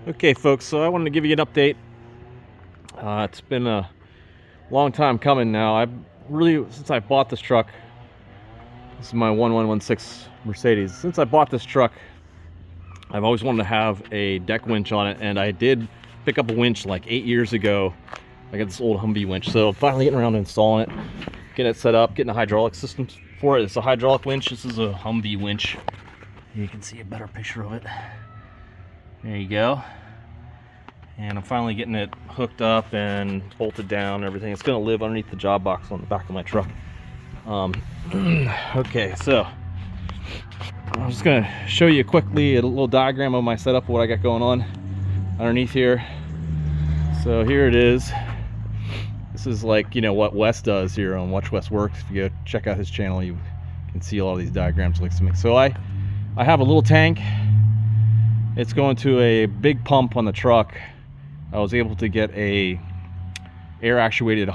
Okay, folks, so I wanted to give you an update. It's been a long time coming now. Since I bought this truck, this is my 1116 Mercedes. Since I bought this truck, I've always wanted to have a deck winch on it, and I did pick up a winch like 8 years ago. I got this old Humvee winch, so I'm finally getting around to installing it, getting it set up, getting a hydraulic system for it. It's a hydraulic winch. This is a Humvee winch. You can see a better picture of it. There you go. And I'm finally getting it hooked up and bolted down and everything. It's going to live underneath the job box on the back of my truck. Okay, so I'm just going to show you quickly a little diagram of my setup, what I got going on underneath here. So here it is. This is like, you know, what Wes does here on Watch Wes Works. If you go check out his channel, you can see all these diagrams like something. So I have a little tank. It's going to a big pump on the truck. I was able to get a air actuated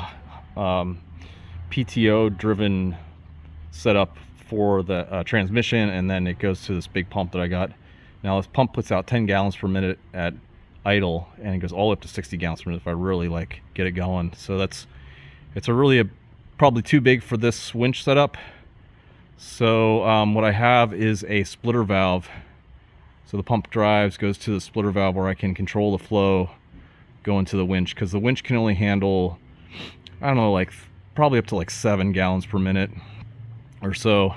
PTO driven setup for the transmission, and then it goes to this big pump that I got. Now this pump puts out 10 gallons per minute at idle, and it goes all up to 60 gallons per minute if I really like get it going. So it's probably too big for this winch setup. So what I have is a splitter valve. So the pump drives, goes to the splitter valve where I can control the flow going to the winch, because the winch can only handle, I don't know, like probably up to like 7 gallons per minute or so.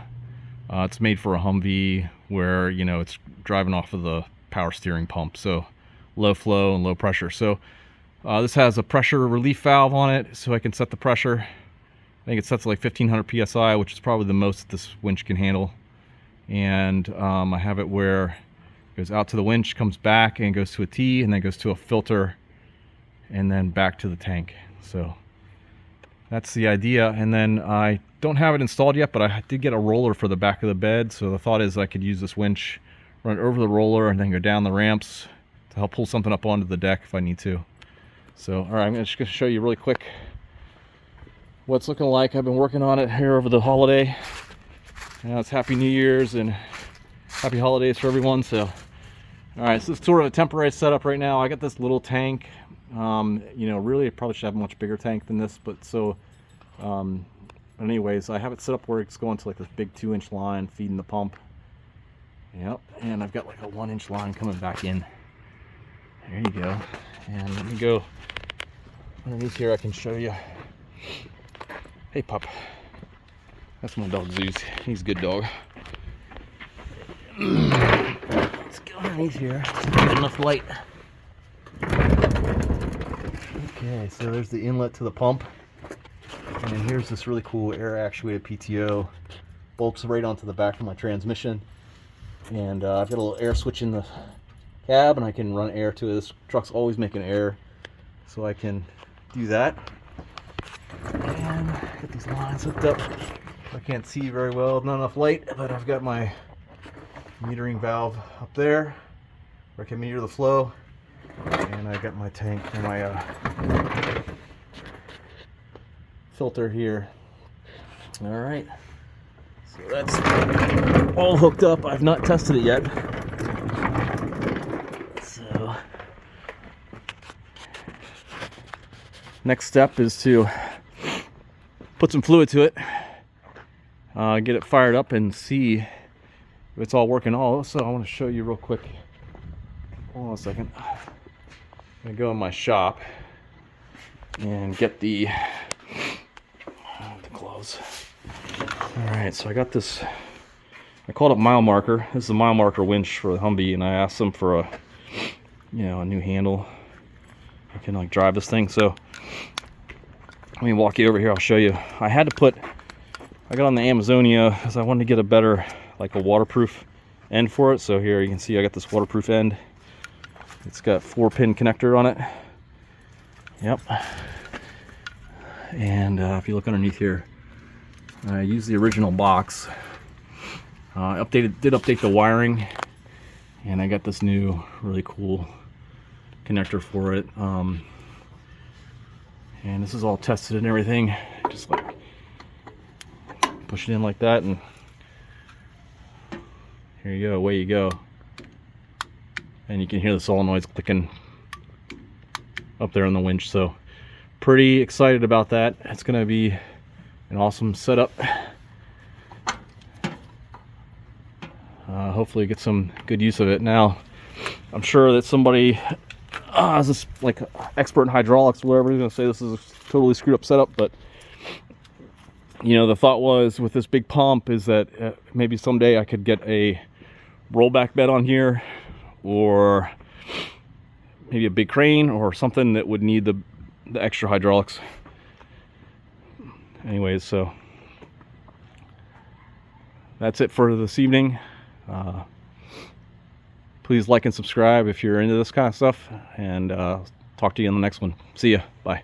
It's made for a Humvee where, you know, it's driving off of the power steering pump, so low flow and low pressure. So this has a pressure relief valve on it, so I can set the pressure. I think it sets like 1500 psi, which is probably the most this winch can handle. And I have it where it goes out to the winch, comes back and goes to a T, and then goes to a filter, and then back to the tank. So that's the idea. And then I don't have it installed yet, but I did get a roller for the back of the bed. So the thought is I could use this winch, run it over the roller, and then go down the ramps to help pull something up onto the deck if I need to. So all right, I'm just gonna show you really quick what it's looking like. I've been working on it here over the holiday. Now it's Happy New Year's and happy holidays for everyone. So all right, so this is sort of a temporary setup right now. I got this little tank. You know, really I probably should have a much bigger tank than this, but so anyways, I have it set up where it's going to like this big 2-inch line feeding the pump. Yep, and I've got like a 1-inch line coming back in. There you go. And let me go underneath here. I can show you. Hey pup, that's my dog Zeus. He's a good dog. Let's go underneath here. Get enough light. Okay, so there's the inlet to the pump, and here's this really cool air actuated PTO. Bolts right onto the back of my transmission, and I've got a little air switch in the cab, and I can run air to it. This truck's always making air, so I can do that. And get these lines hooked up. I can't see very well, not enough light, but I've got my metering valve up there where I can meter the flow. And I got my tank and my filter here. All right, so that's all hooked up. I've not tested it yet. So next step is to put some fluid to it, get it fired up, and see if it's all working. Also, I want to show you real quick. Hold on a second. I'm gonna go in my shop and get the clothes. All right, so I got this. I called it mile marker. This is a mile marker winch for the Humvee, and I asked them for a, you know, a new handle. I can like drive this thing. So let me walk you over here. I'll show you. I got on the Amazonia because I wanted to get a better, like a waterproof end for it. So here you can see I got this waterproof end. It's got 4-pin connector on it. Yep. And if you look underneath here, I used the original box. Did update the wiring, and I got this new really cool connector for it. And this is all tested and everything. Just like push it in like that, and here you go, away you go. and you can hear the solenoids clicking up there on the winch. So pretty excited about that. It's going to be an awesome setup. Hopefully get some good use of it. Now I'm sure that somebody is this like expert in hydraulics or whatever is going to say this is a totally screwed up setup, but you know, the thought was with this big pump is that maybe someday I could get a rollback bed on here, or maybe a big crane or something that would need the extra hydraulics. Anyways, so that's it for this evening. Please like and subscribe if you're into this kind of stuff, and talk to you in the next one. See ya. Bye.